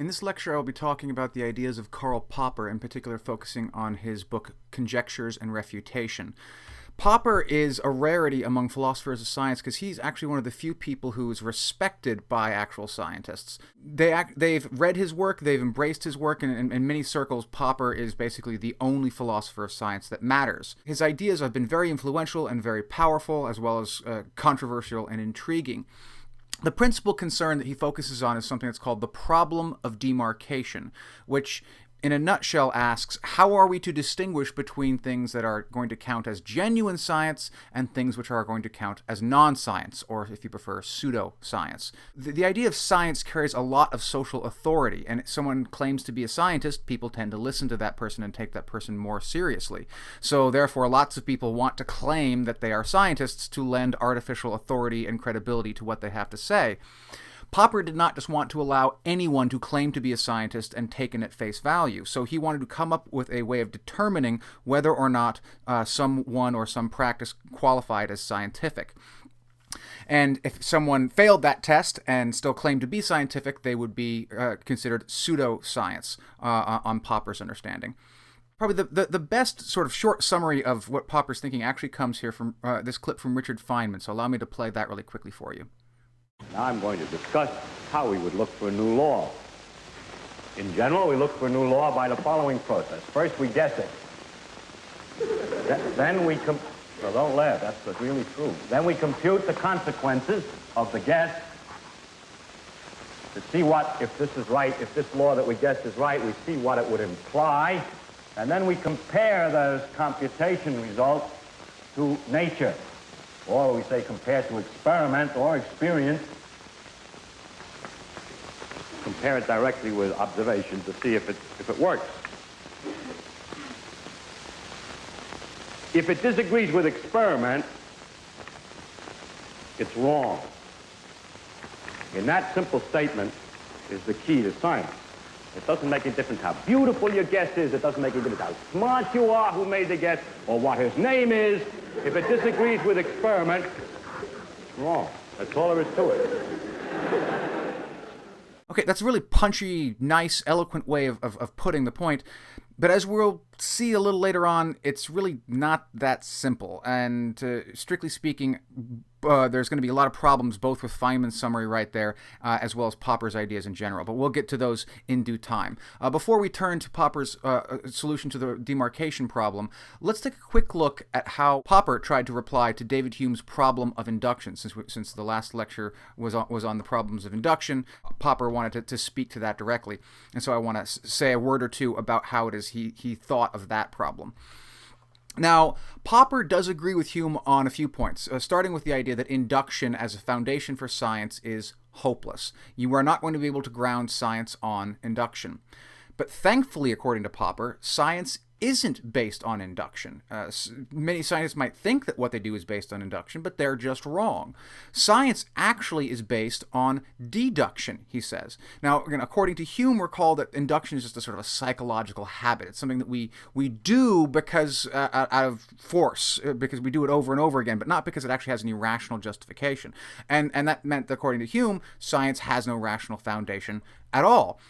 In this lecture, I will be talking about the ideas of Karl Popper, in particular focusing on his book Conjectures and Refutation. Popper is a rarity among philosophers of science because he's actually one of the few people who is respected by actual scientists. They've read his work, they've embraced his work, and in many circles, Popper is basically the only philosopher of science that matters. His ideas have been very influential and very powerful, as well as controversial and intriguing. The principal concern that he focuses on is something that's called the problem of demarcation, which in a nutshell asks, how are we to distinguish between things that are going to count as genuine science and things which are going to count as non-science, or if you prefer, pseudo-science? The idea of science carries a lot of social authority, and if someone claims to be a scientist, people tend to listen to that person and take that person more seriously. So therefore, lots of people want to claim that they are scientists to lend artificial authority and credibility to what they have to say. Popper did not just want to allow anyone to claim to be a scientist and taken at face value. So he wanted to come up with a way of determining whether or not someone or some practice qualified as scientific. And if someone failed that test and still claimed to be scientific, they would be considered pseudo-science on Popper's understanding. Probably the best sort of short summary of what Popper's thinking actually comes here from this clip from Richard Feynman. So allow me to play that really quickly for you. Now I'm going to discuss how we would look for a new law. In general, we look for a new law by the following process. First, we guess it. Then we well, don't laugh, that's really true. Then we compute the consequences of the guess to see what, if this is right, if this law that we guessed is right, we see what it would imply. And then we compare those computation results to nature. Or we say compare to experiment or experience. Compare it directly with observation to see if it works. If it disagrees with experiment, it's wrong. And that simple statement is the key to science. It doesn't make a difference how beautiful your guess is. It doesn't make a difference how smart you are who made the guess or what his name is. If it disagrees with experiment, it's wrong. That's all there is to it. Okay, that's a really punchy, nice, eloquent way of putting the point. But as we'll see a little later on, it's really not that simple. And strictly speaking, there's going to be a lot of problems both with Feynman's summary right there, as well as Popper's ideas in general. But we'll get to those in due time. Before we turn to Popper's solution to the demarcation problem, let's take a quick look at how Popper tried to reply to David Hume's problem of induction. Since the last lecture was on the problems of induction, Popper wanted to speak to that directly. And so I want to say a word or two about how it is he thought of that problem. Now, Popper does agree with Hume on a few points, starting with the idea that induction as a foundation for science is hopeless. You are not going to be able to ground science on induction. But thankfully, according to Popper, science isn't based on induction. Many scientists might think that what they do is based on induction, but they're just wrong. Science actually is based on deduction, he says. Now, again, according to Hume, recall that induction is just a sort of a psychological habit. It's something that we do because out of force, because we do it over and over again, but not because it actually has any rational justification. And that meant that, according to Hume, science has no rational foundation at all.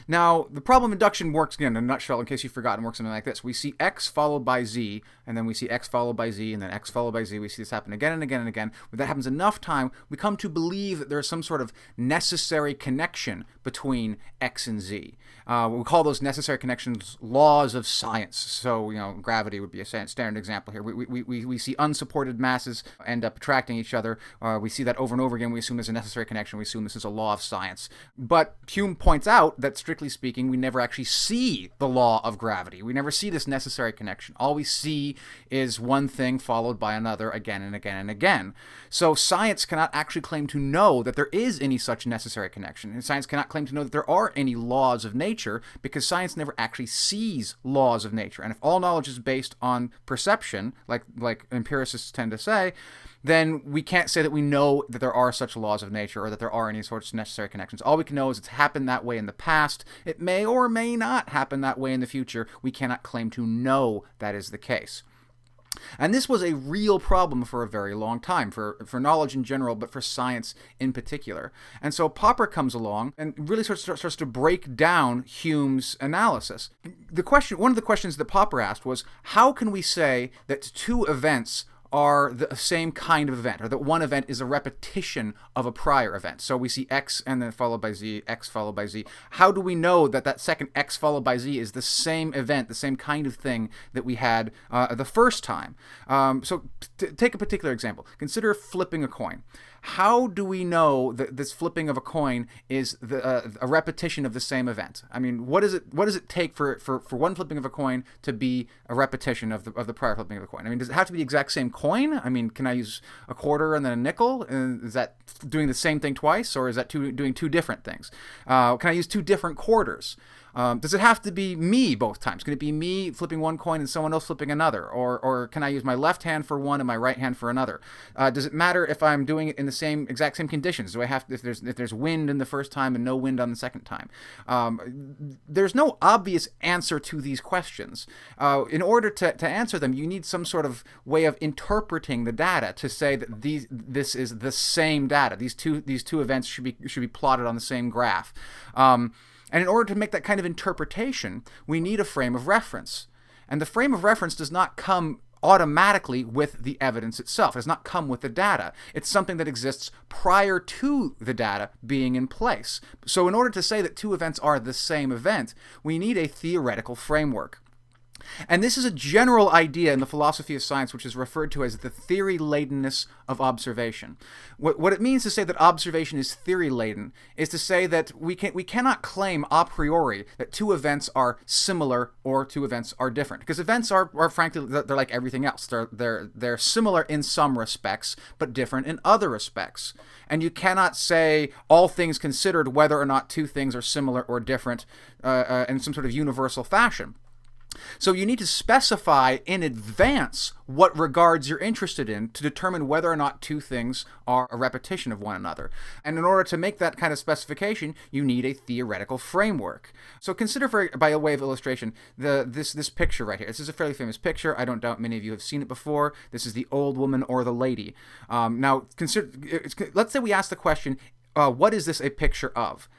Now, the problem of induction works, again, in a nutshell, in case you've forgotten, works something like this. We see x followed by z, and then we see x followed by z, and then x followed by z. We see this happen again and again and again. When that happens enough time, we come to believe that there's some sort of necessary connection between x and z. We call those necessary connections laws of science. So, gravity would be a standard example here. We see unsupported masses end up attracting each other. We see that over and over again. We assume there's a necessary connection. We assume this is a law of science. But Hume points out that, strictly speaking, we never actually see the law of gravity. We never see this necessary connection. All we see is one thing followed by another again and again and again. So science cannot actually claim to know that there is any such necessary connection. And science cannot claim to know that there are any laws of nature because science never actually sees laws of nature. And if all knowledge is based on perception, like empiricists tend to say, then we can't say that we know that there are such laws of nature or that there are any sorts of necessary connections. All we can know is it's happened that way in the past. It may or may not happen that way in the future. We cannot claim to know that is the case. And this was a real problem for a very long time, for knowledge in general, but for science in particular. And so Popper comes along and really starts to break down Hume's analysis. One of the questions that Popper asked was, how can we say that two events are the same kind of event, or that one event is a repetition of a prior event? So we see X and then followed by Z, X followed by Z. How do we know that that second X followed by Z is the same event, the same kind of thing that we had the first time? So take a particular example. Consider flipping a coin. How do we know that this flipping of a coin is a repetition of the same event? I mean, what does it take for one flipping of a coin to be a repetition of the prior flipping of a coin? I mean, does it have to be the exact same coin? I mean, can I use a quarter and then a nickel? Is that doing the same thing twice, or is that doing two different things? Can I use two different quarters? Does it have to be me both times? Can it be me flipping one coin and someone else flipping another? Or can I use my left hand for one and my right hand for another? Does it matter if I'm doing it in the exact same conditions? Do I have to, if there's wind in the first time and no wind on the second time? There's no obvious answer to these questions. In order to answer them, you need some sort of way of interpreting the data to say that this is the same data. These two events should be plotted on the same graph. And in order to make that kind of interpretation, we need a frame of reference. And the frame of reference does not come automatically with the evidence itself. It does not come with the data. It's something that exists prior to the data being in place. So in order to say that two events are the same event, we need a theoretical framework. And this is a general idea in the philosophy of science which is referred to as the theory-ladenness of observation. What it means to say that observation is theory-laden is to say that we cannot claim a priori that two events are similar or two events are different. Because events are frankly, they're like everything else. They're similar in some respects, but different in other respects. And you cannot say, all things considered, whether or not two things are similar or different in some sort of universal fashion. So you need to specify in advance what regards you're interested in to determine whether or not two things are a repetition of one another. And in order to make that kind of specification, you need a theoretical framework. So consider, by a way of illustration, this picture right here. This is a fairly famous picture. I don't doubt many of you have seen it before. This is the old woman or the lady. Now, let's say we ask the question, what is this a picture of?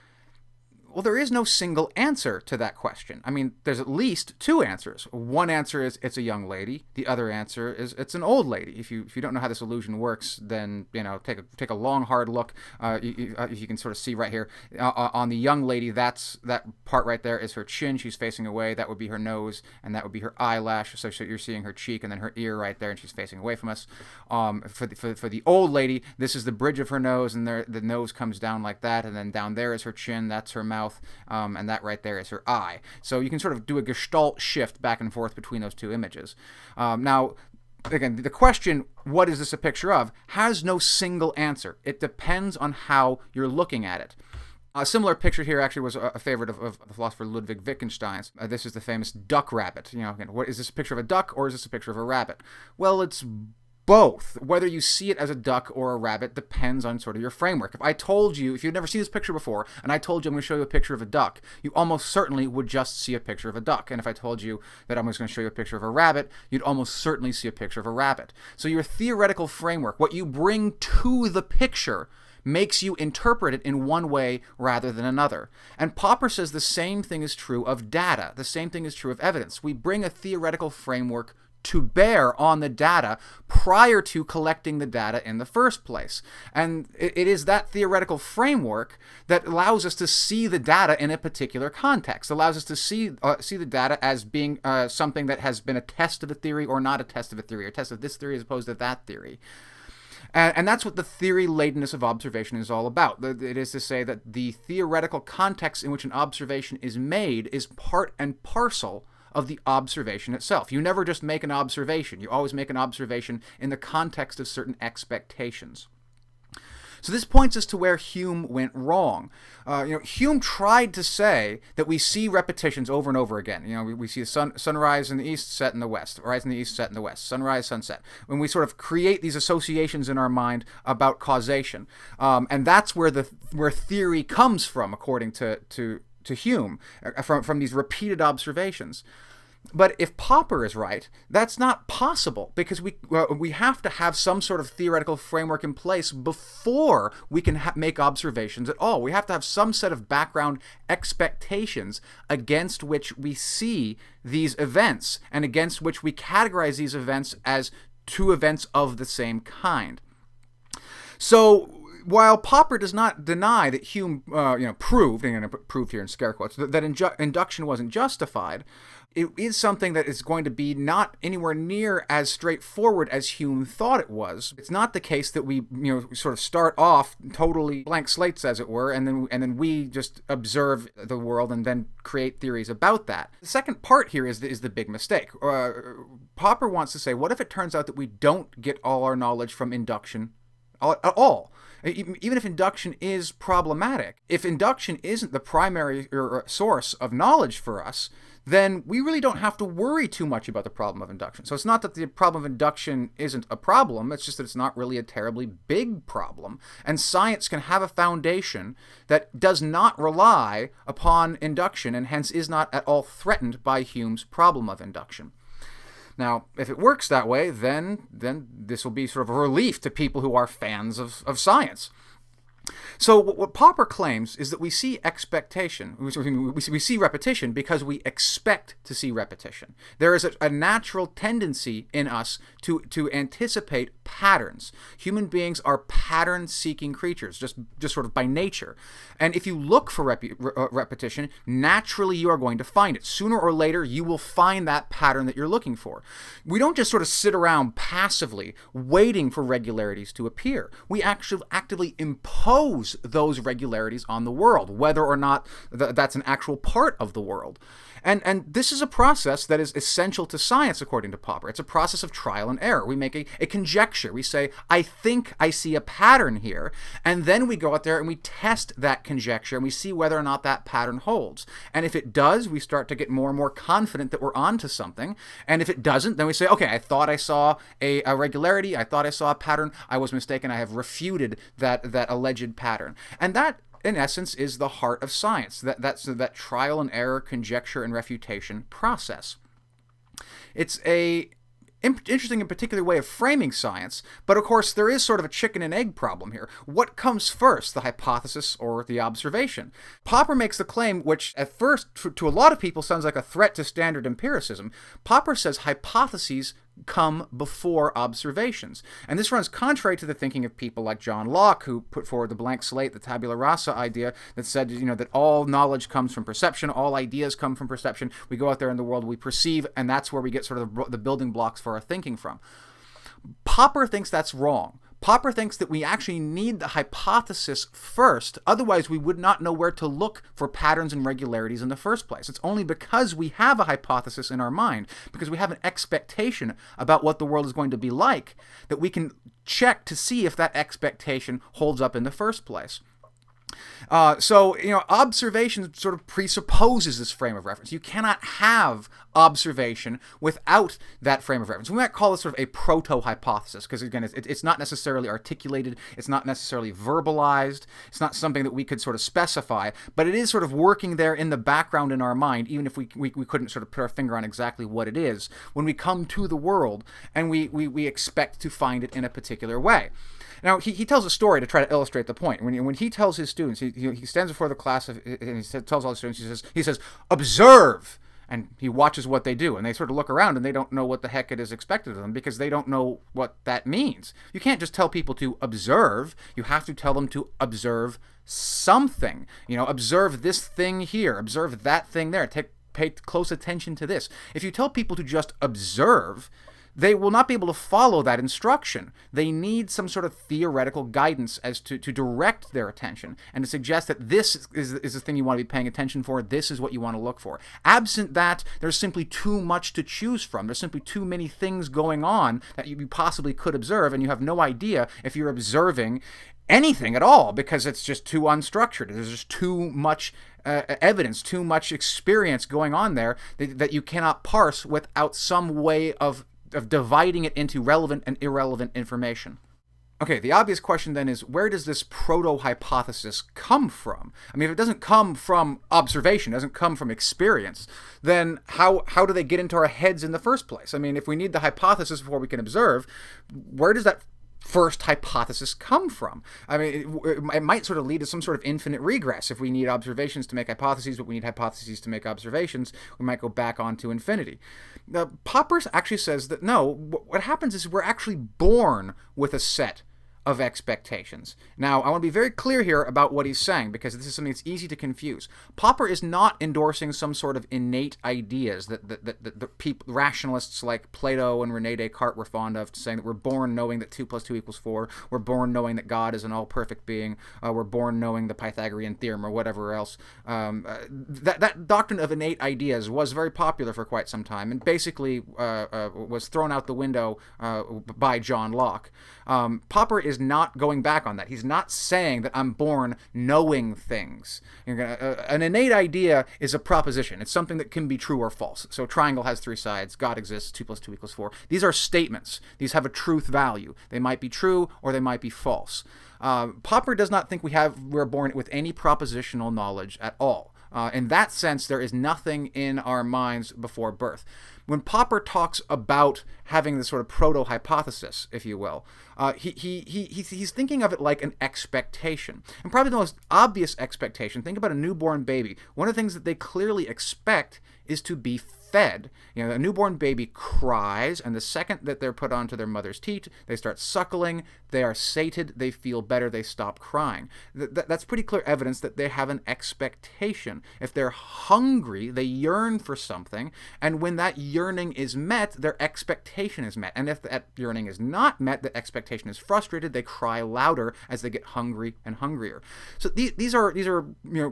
Well, there is no single answer to that question. I mean, there's at least two answers. One answer is it's a young lady. The other answer is it's an old lady. If you don't know how this illusion works, then take a long hard look. You can sort of see right here on the young lady. That part right there is her chin. She's facing away. That would be her nose, and that would be her eyelash. So you're seeing her cheek, and then her ear right there, and she's facing away from us. For the old lady, this is the bridge of her nose, and the nose comes down like that, and then down there is her chin. That's her mouth. And that right there is her eye. So you can sort of do a gestalt shift back and forth between those two images. Now, again, the question, what is this a picture of, has no single answer. It depends on how you're looking at it. A similar picture here actually was a favorite of the philosopher Ludwig Wittgenstein's. This is the famous duck rabbit. Again, what is this a picture of a duck or is this a picture of a rabbit? Well, it's both. Whether you see it as a duck or a rabbit depends on sort of your framework. If you've never seen this picture before, and I told you I'm going to show you a picture of a duck, you almost certainly would just see a picture of a duck. And if I told you that I'm just going to show you a picture of a rabbit, you'd almost certainly see a picture of a rabbit. So your theoretical framework, what you bring to the picture, makes you interpret it in one way rather than another. And Popper says the same thing is true of data. The same thing is true of evidence. We bring a theoretical framework to bear on the data prior to collecting the data in the first place. And it is that theoretical framework that allows us to see the data in a particular context, allows us to see the data as being something that has been a test of a theory or not a test of a theory, or a test of this theory as opposed to that theory. And that's what the theory-ladenness of observation is all about. It is to say that the theoretical context in which an observation is made is part and parcel of the observation itself. You never just make an observation. You always make an observation in the context of certain expectations. So this points us to where Hume went wrong. Hume tried to say that we see repetitions over and over again. We see the sunrise in the east, set in the west, rise in the east, set in the west, sunrise, sunset. When we sort of create these associations in our mind about causation, and that's where theory comes from, according to Hume, from these repeated observations. But if Popper is right, that's not possible, because we have to have some sort of theoretical framework in place before we can make observations at all. We have to have some set of background expectations against which we see these events and against which we categorize these events as two events of the same kind. So while Popper does not deny that Hume proved, and I'm going to prove here in scare quotes, that induction wasn't justified, it is something that is going to be not anywhere near as straightforward as Hume thought it was. It's not the case that we sort of start off totally blank slates, as it were, and then we just observe the world and then create theories about that. The second part here is the big mistake. Popper wants to say, what if it turns out that we don't get all our knowledge from induction at all? Even if induction is problematic, if induction isn't the primary source of knowledge for us, then we really don't have to worry too much about the problem of induction. So it's not that the problem of induction isn't a problem, it's just that it's not really a terribly big problem. And science can have a foundation that does not rely upon induction and hence is not at all threatened by Hume's problem of induction. Now, if it works that way, then this will be sort of a relief to people who are fans of science. So what Popper claims is that we see expectation, we see repetition because we expect to see repetition. There is a natural tendency in us to anticipate patterns. Human beings are pattern-seeking creatures, just sort of by nature. And if you look for repetition, naturally you are going to find it. Sooner or later, you will find that pattern that you're looking for. We don't just sort of sit around passively waiting for regularities to appear. We actually actively impose those regularities on the world, whether or not that's an actual part of the world. And this is a process that is essential to science, according to Popper. It's a process of trial and error. We make a conjecture. We say, I think I see a pattern here, and then we go out there and we test that conjecture, and we see whether or not that pattern holds. And if it does, we start to get more and more confident that we're onto something. And if it doesn't, then we say, okay, I thought I saw a regularity. I thought I saw a pattern. I was mistaken. I have refuted that alleged pattern. And that, in essence, is the heart of science, that trial and error, conjecture, and refutation process. It's a interesting and particular way of framing science, but of course there is sort of a chicken and egg problem here. What comes first, the hypothesis or the observation? Popper makes the claim, which at first to a lot of people sounds like a threat to standard empiricism. Popper says hypotheses come before observations. And this runs contrary to the thinking of people like John Locke, who put forward the blank slate, the tabula rasa idea that said, that all knowledge comes from perception, all ideas come from perception. We go out there in the world, we perceive, and that's where we get sort of the building blocks for our thinking from. Popper thinks that's wrong. Popper thinks that we actually need the hypothesis first, otherwise we would not know where to look for patterns and regularities in the first place. It's only because we have a hypothesis in our mind, because we have an expectation about what the world is going to be like, that we can check to see if that expectation holds up in the first place. Observation sort of presupposes this frame of reference. You cannot have observation without that frame of reference. We might call this sort of a proto-hypothesis, because again, it's not necessarily articulated, it's not necessarily verbalized, it's not something that we could sort of specify, but it is sort of working there in the background in our mind, even if we couldn't sort of put our finger on exactly what it is, when we come to the world and we expect to find it in a particular way. Now, he tells a story to try to illustrate the point. When he tells his students, he stands before the class and he tells all the students, he says, observe! And he watches what they do, and they sort of look around and they don't know what the heck it is expected of them because they don't know what that means. You can't just tell people to observe. You have to tell them to observe something. Observe this thing here, observe that thing there, pay close attention to this. If you tell people to just observe, they will not be able to follow that instruction. They need some sort of theoretical guidance as to direct their attention and to suggest that this is the thing you want to be paying attention for, this is what you want to look for. Absent that, there's simply too much to choose from. There's simply too many things going on that you possibly could observe, and you have no idea if you're observing anything at all because it's just too unstructured. There's just too much evidence, too much experience going on there that you cannot parse without some way of dividing it into relevant and irrelevant information. Okay, the obvious question then is, where does this proto-hypothesis come from? I mean, if it doesn't come from observation, doesn't come from experience, then how do they get into our heads in the first place? I mean, if we need the hypothesis before we can observe, where does that first hypothesis come from? I mean, it might sort of lead to some sort of infinite regress. If we need observations to make hypotheses, but we need hypotheses to make observations, we might go back onto infinity. Now, Popper actually says that no, what happens is we're actually born with a set of expectations. Now, I want to be very clear here about what he's saying, because this is something that's easy to confuse. Popper is not endorsing some sort of innate ideas that the rationalists like Plato and René Descartes were fond of, saying that we're born knowing that 2 + 2 = 4, we're born knowing that God is an all-perfect being, we're born knowing the Pythagorean theorem, or whatever else. That doctrine of innate ideas was very popular for quite some time, and basically was thrown out the window by John Locke. Popper is not going back on that. He's not saying that I'm born knowing things. An innate idea is a proposition. It's something that can be true or false. So a triangle has 3 sides. God exists. 2 + 2 = 4. These are statements. These have a truth value. They might be true or they might be false. Popper does not think we're born with any propositional knowledge at all. In that sense, there is nothing in our minds before birth. When Popper talks about having this sort of proto-hypothesis, if you will, he's thinking of it like an expectation. And probably the most obvious expectation, think about a newborn baby. One of the things that they clearly expect is to be fed. A newborn baby cries, and the second that they're put onto their mother's teat, they start suckling, they are sated, they feel better, they stop crying. That's pretty clear evidence that they have an expectation. If they're hungry, they yearn for something, and when that yearning is met, their expectation is met. And if that yearning is not met, the expectation is frustrated, they cry louder as they get hungry and hungrier. So these are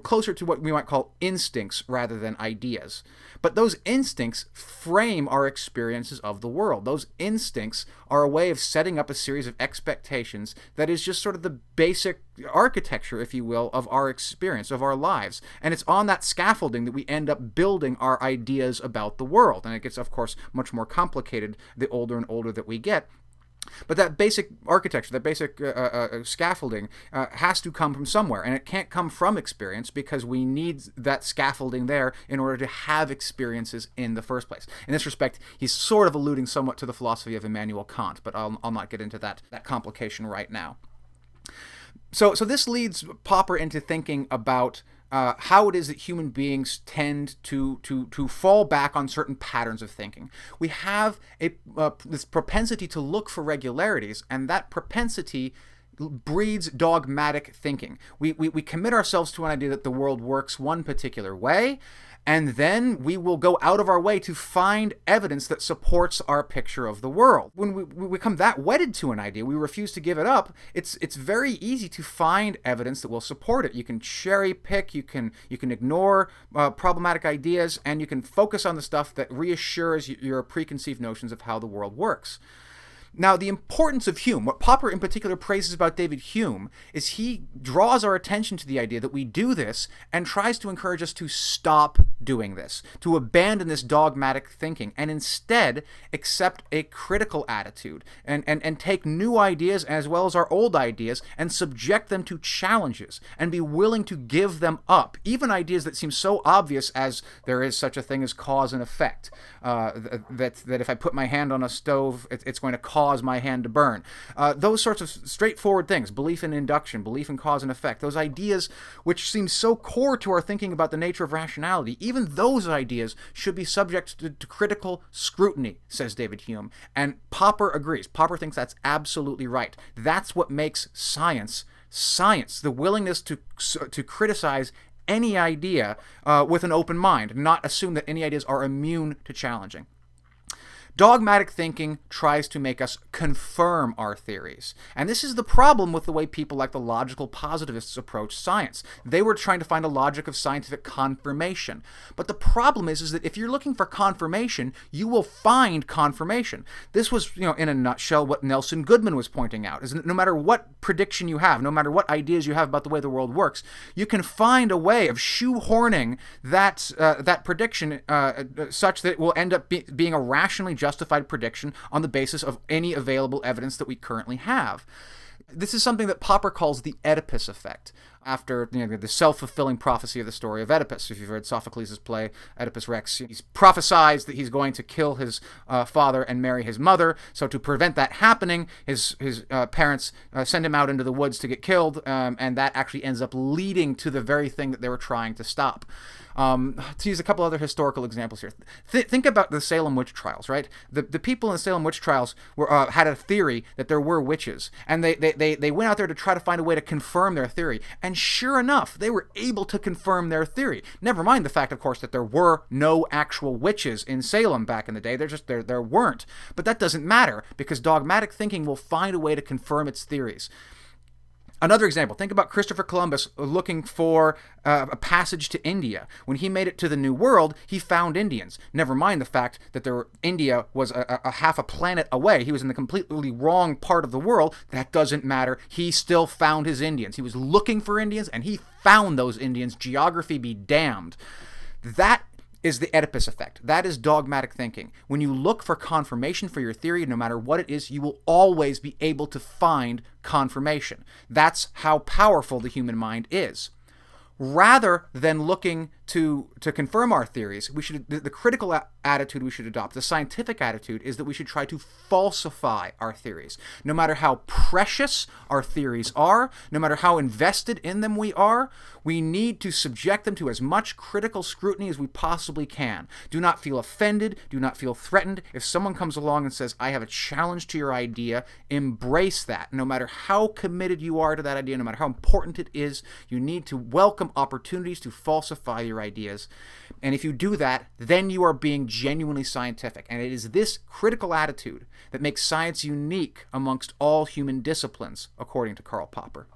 closer to what we might call instincts rather than ideas. But those instincts frame our experiences of the world. Those instincts are a way of setting up a series of expectations that is just sort of the basic architecture, if you will, of our experience, of our lives. And it's on that scaffolding that we end up building our ideas about the world. And it gets, of course, much more complicated the older and older that we get. But that basic architecture, that basic scaffolding has to come from somewhere, and it can't come from experience because we need that scaffolding there in order to have experiences in the first place. In this respect, he's sort of alluding somewhat to the philosophy of Immanuel Kant, but I'll not get into that complication right now. So this leads Popper into thinking about how it is that human beings tend to fall back on certain patterns of thinking. We have this propensity to look for regularities, and that propensity breeds dogmatic thinking. We commit ourselves to an idea that the world works one particular way, and then we will go out of our way to find evidence that supports our picture of the world. When we become that wedded to an idea, we refuse to give it up, it's very easy to find evidence that will support it. You can cherry pick, you can ignore problematic ideas, and you can focus on the stuff that reassures your preconceived notions of how the world works. Now, the importance of Hume, what Popper in particular praises about David Hume, is he draws our attention to the idea that we do this and tries to encourage us to stop doing this, to abandon this dogmatic thinking, and instead accept a critical attitude and take new ideas as well as our old ideas and subject them to challenges and be willing to give them up, even ideas that seem so obvious as there is such a thing as cause and effect, that if I put my hand on a stove, it's going to cause my hand to burn. Those sorts of straightforward things, belief in induction, belief in cause and effect, those ideas which seem so core to our thinking about the nature of rationality, even those ideas should be subject to critical scrutiny, says David Hume. And Popper agrees. Popper thinks that's absolutely right. That's what makes science science, the willingness to criticize any idea with an open mind, not assume that any ideas are immune to challenging. Dogmatic thinking tries to make us confirm our theories. And this is the problem with the way people like the logical positivists approach science. They were trying to find a logic of scientific confirmation. But the problem is that if you're looking for confirmation, you will find confirmation. This was, in a nutshell, what Nelson Goodman was pointing out, is that no matter what prediction you have, no matter what ideas you have about the way the world works, you can find a way of shoehorning that prediction such that it will end up being a rationally justified prediction on the basis of any available evidence that we currently have. This is something that Popper calls the Oedipus effect, after the self-fulfilling prophecy of the story of Oedipus. If you've read Sophocles' play Oedipus Rex, he's prophesies that he's going to kill his father and marry his mother. So to prevent that happening, his parents send him out into the woods to get killed, and that actually ends up leading to the very thing that they were trying to stop. To use a couple other historical examples here, think about the Salem witch trials, right? The people in the Salem witch trials had a theory that there were witches, and they went out there to try to find a way to confirm their theory. And sure enough, they were able to confirm their theory. Never mind the fact, of course, that there were no actual witches in Salem back in the day. There weren't. But that doesn't matter, because dogmatic thinking will find a way to confirm its theories. Another example, think about Christopher Columbus looking for a passage to India. When he made it to the New World, he found Indians. Never mind the fact that India was a half a planet away. He was in the completely wrong part of the world. That doesn't matter. He still found his Indians. He was looking for Indians, and he found those Indians. Geography be damned. That is the Oedipus effect. That is dogmatic thinking. When you look for confirmation for your theory, no matter what it is, you will always be able to find confirmation. That's how powerful the human mind is. Rather than looking to confirm our theories, the critical attitude we should adopt, the scientific attitude, is that we should try to falsify our theories. No matter how precious our theories are, no matter how invested in them we are, we need to subject them to as much critical scrutiny as we possibly can. Do not feel offended. Do not feel threatened. If someone comes along and says, I have a challenge to your idea, embrace that. No matter how committed you are to that idea, no matter how important it is, you need to welcome opportunities to falsify your ideas. And if you do that, then you are being genuinely scientific. And it is this critical attitude that makes science unique amongst all human disciplines, according to Karl Popper.